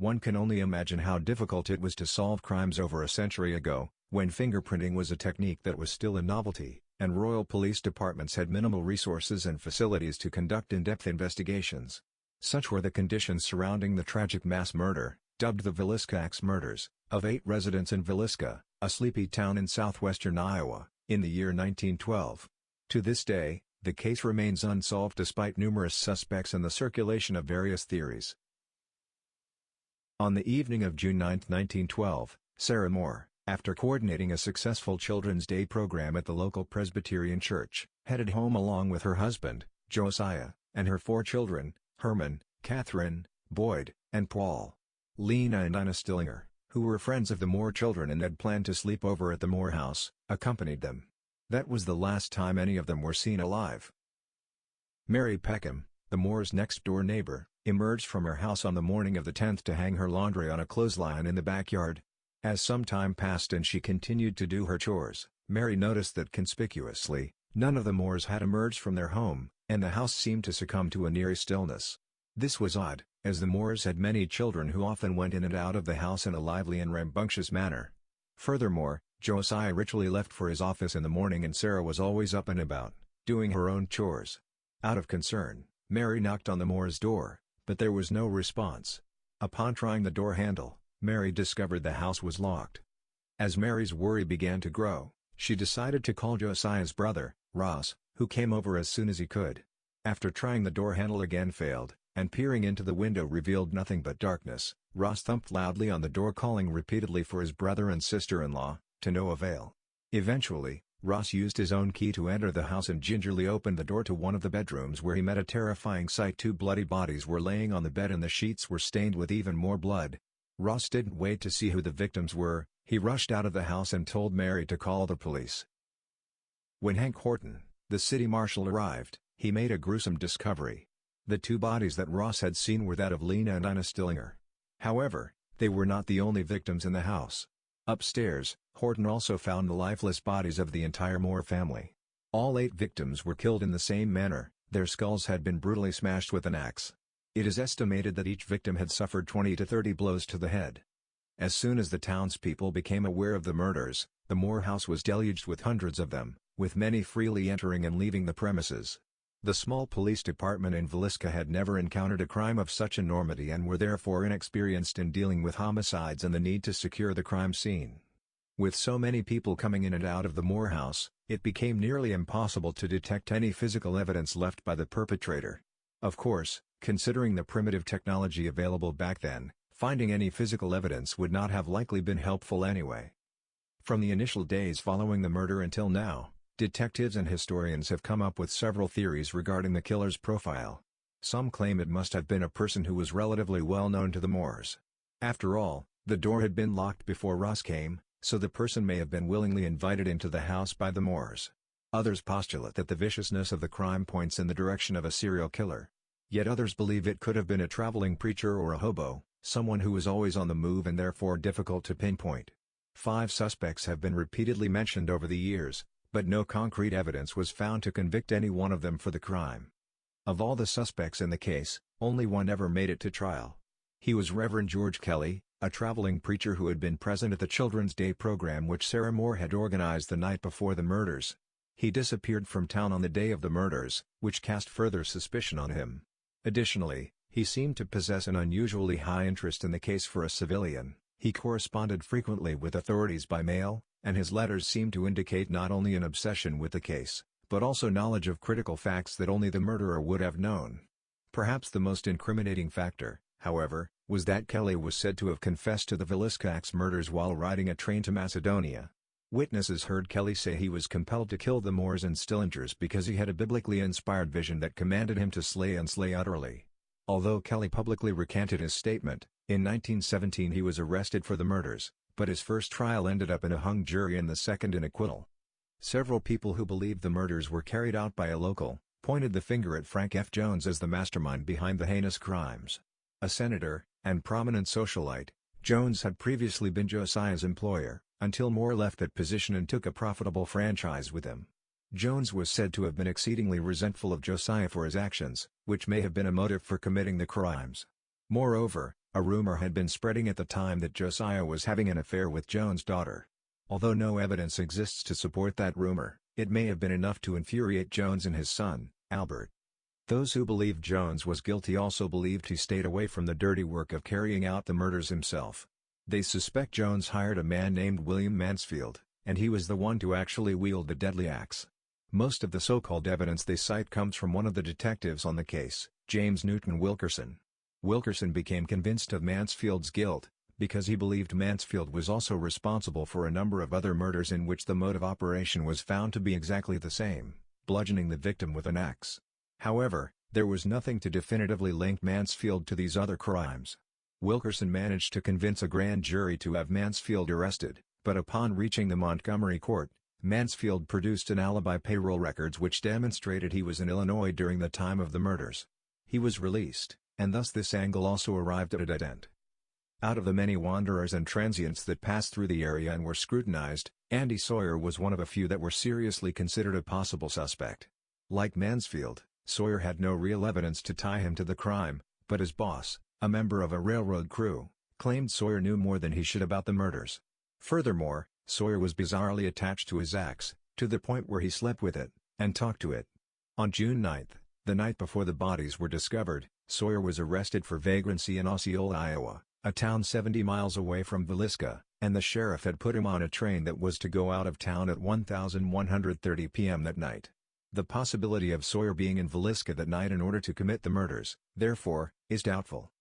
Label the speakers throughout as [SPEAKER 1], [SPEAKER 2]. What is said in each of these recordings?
[SPEAKER 1] One can only imagine how difficult it was to solve crimes over a century ago, when fingerprinting was a technique that was still a novelty, and royal police departments had minimal resources and facilities to conduct in-depth investigations. Such were the conditions surrounding the tragic mass murder, dubbed the Villisca Axe murders, of 8 residents in Villisca, a sleepy town in southwestern Iowa, in the year 1912. To this day, the case remains unsolved despite numerous suspects and the circulation of various theories. On the evening of June 9, 1912, Sarah Moore, after coordinating a successful Children's Day program at the local Presbyterian church, headed home along with her husband, Josiah, and her 4 children, Herman, Catherine, Boyd, and Paul. Lena and Ina Stillinger, who were friends of the Moore children and had planned to sleep over at the Moore house, accompanied them. That was the last time any of them were seen alive. Mary Peckham, the Moores' next-door neighbor, emerged from her house on the morning of the 10th to hang her laundry on a clothesline in the backyard. As some time passed and she continued to do her chores, Mary noticed that conspicuously, none of the Moores had emerged from their home, and the house seemed to succumb to an eerie stillness. This was odd, as the Moores had many children who often went in and out of the house in a lively and rambunctious manner. Furthermore, Josiah ritually left for his office in the morning and Sarah was always up and about, doing her own chores. Out of concern, Mary knocked on the Moores' door, but there was no response. Upon trying the door handle, Mary discovered the house was locked. As Mary's worry began to grow, she decided to call Josiah's brother, Ross, who came over as soon as he could. After trying the door handle again failed, and peering into the window revealed nothing but darkness, Ross thumped loudly on the door calling repeatedly for his brother and sister-in-law, to no avail. Eventually, Ross used his own key to enter the house and gingerly opened the door to one of the bedrooms where he met a terrifying sight. 2 bloody bodies were laying on the bed and the sheets were stained with even more blood. Ross didn't wait to see who the victims were, he rushed out of the house and told Mary to call the police. When Hank Horton, the city marshal, arrived, he made a gruesome discovery. The 2 bodies that Ross had seen were that of Lena and Ina Stillinger. However, they were not the only victims in the house. Upstairs, Horton also found the lifeless bodies of the entire Moore family. All 8 victims were killed in the same manner, their skulls had been brutally smashed with an axe. It is estimated that each victim had suffered 20 to 30 blows to the head. As soon as the townspeople became aware of the murders, the Moore house was deluged with hundreds of them, with many freely entering and leaving the premises. The small police department in Villisca had never encountered a crime of such enormity and were therefore inexperienced in dealing with homicides and the need to secure the crime scene. With so many people coming in and out of the Moore house, it became nearly impossible to detect any physical evidence left by the perpetrator. Of course, considering the primitive technology available back then, finding any physical evidence would not have likely been helpful anyway. From the initial days following the murder until now, detectives and historians have come up with several theories regarding the killer's profile. Some claim it must have been a person who was relatively well known to the Moores. After all, the door had been locked before Ross came, so the person may have been willingly invited into the house by the Moores. Others postulate that the viciousness of the crime points in the direction of a serial killer. Yet others believe it could have been a traveling preacher or a hobo, someone who was always on the move and therefore difficult to pinpoint. 5 suspects have been repeatedly mentioned over the years, but no concrete evidence was found to convict any one of them for the crime. Of all the suspects in the case, only one ever made it to trial. He was Reverend George Kelly, a traveling preacher who had been present at the Children's Day program which Sarah Moore had organized the night before the murders. He disappeared from town on the day of the murders, which cast further suspicion on him. Additionally, he seemed to possess an unusually high interest in the case for a civilian. He corresponded frequently with authorities by mail, and his letters seemed to indicate not only an obsession with the case, but also knowledge of critical facts that only the murderer would have known. Perhaps the most incriminating factor, however, was that Kelly was said to have confessed to the Villisca Axe murders while riding a train to Macedonia. Witnesses heard Kelly say he was compelled to kill the Moores and Stillingers because he had a biblically inspired vision that commanded him to slay and slay utterly. Although Kelly publicly recanted his statement, in 1917 he was arrested for the murders, but his first trial ended up in a hung jury and the second in acquittal. Several people who believed the murders were carried out by a local, pointed the finger at Frank F. Jones as the mastermind behind the heinous crimes. A senator, and prominent socialite, Jones had previously been Josiah's employer, until Moore left that position and took a profitable franchise with him. Jones was said to have been exceedingly resentful of Josiah for his actions, which may have been a motive for committing the crimes. Moreover, A rumor had been spreading at the time that Josiah was having an affair with Jones' daughter. Although no evidence exists to support that rumor, it may have been enough to infuriate Jones and his son, Albert. Those who believed Jones was guilty also believed he stayed away from the dirty work of carrying out the murders himself. They suspect Jones hired a man named William Mansfield, and he was the one to actually wield the deadly axe. Most of the so-called evidence they cite comes from one of the detectives on the case, James Newton Wilkerson. Wilkerson became convinced of Mansfield's guilt, because he believed Mansfield was also responsible for a number of other murders in which the mode of operation was found to be exactly the same, bludgeoning the victim with an axe. However, there was nothing to definitively link Mansfield to these other crimes. Wilkerson managed to convince a grand jury to have Mansfield arrested, but upon reaching the Montgomery court, Mansfield produced an alibi payroll records which demonstrated he was in Illinois during the time of the murders. He was released, and thus this angle also arrived at a dead end. Out of the many wanderers and transients that passed through the area and were scrutinized, Andy Sawyer was one of a few that were seriously considered a possible suspect. Like Mansfield, Sawyer had no real evidence to tie him to the crime, but his boss, a member of a railroad crew, claimed Sawyer knew more than he should about the murders. Furthermore, Sawyer was bizarrely attached to his axe, to the point where he slept with it, and talked to it. On June 9, the night before the bodies were discovered, Sawyer was arrested for vagrancy in Osceola, Iowa, a town 70 miles away from Villisca, and the sheriff had put him on a train that was to go out of town at 1130 p.m. that night. The possibility of Sawyer being in Villisca that night in order to commit the murders, therefore, is doubtful.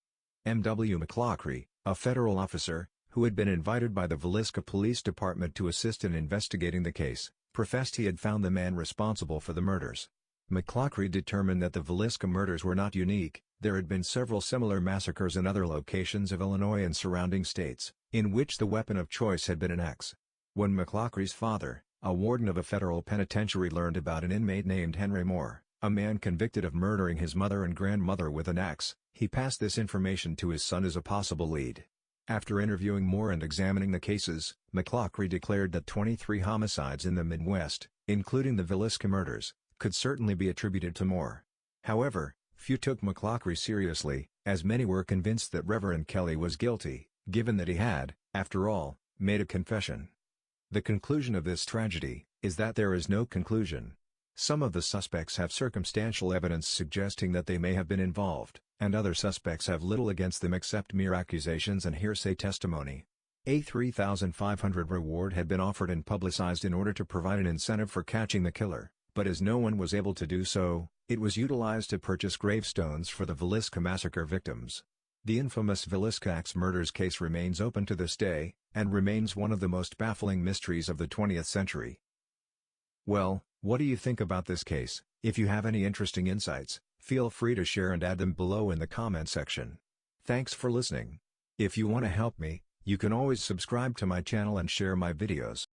[SPEAKER 1] M.W. McClaughry, a federal officer, who had been invited by the Villisca Police Department to assist in investigating the case, professed he had found the man responsible for the murders. McClaughry determined that the Villisca murders were not unique. There had been several similar massacres in other locations of Illinois and surrounding states, in which the weapon of choice had been an axe. When McClaughry's father, a warden of a federal penitentiary, learned about an inmate named Henry Moore, a man convicted of murdering his mother and grandmother with an axe, he passed this information to his son as a possible lead. After interviewing Moore and examining the cases, McClaughry declared that 23 homicides in the Midwest, including the Villisca murders, could certainly be attributed to Moore. However, few took McClaughry seriously, as many were convinced that Reverend Kelly was guilty, given that he had, after all, made a confession. The conclusion of this tragedy is that there is no conclusion. Some of the suspects have circumstantial evidence suggesting that they may have been involved, and other suspects have little against them except mere accusations and hearsay testimony. A $3,500 reward had been offered and publicized in order to provide an incentive for catching the killer, but as no one was able to do so, it was utilized to purchase gravestones for the Villisca massacre victims. The infamous Villisca axe murders case remains open to this day, and remains one of the most baffling mysteries of the 20th century. Well, what do you think about this case? If you have any interesting insights, feel free to share and add them below in the comment section. Thanks for listening. If you want to help me, you can always subscribe to my channel and share my videos.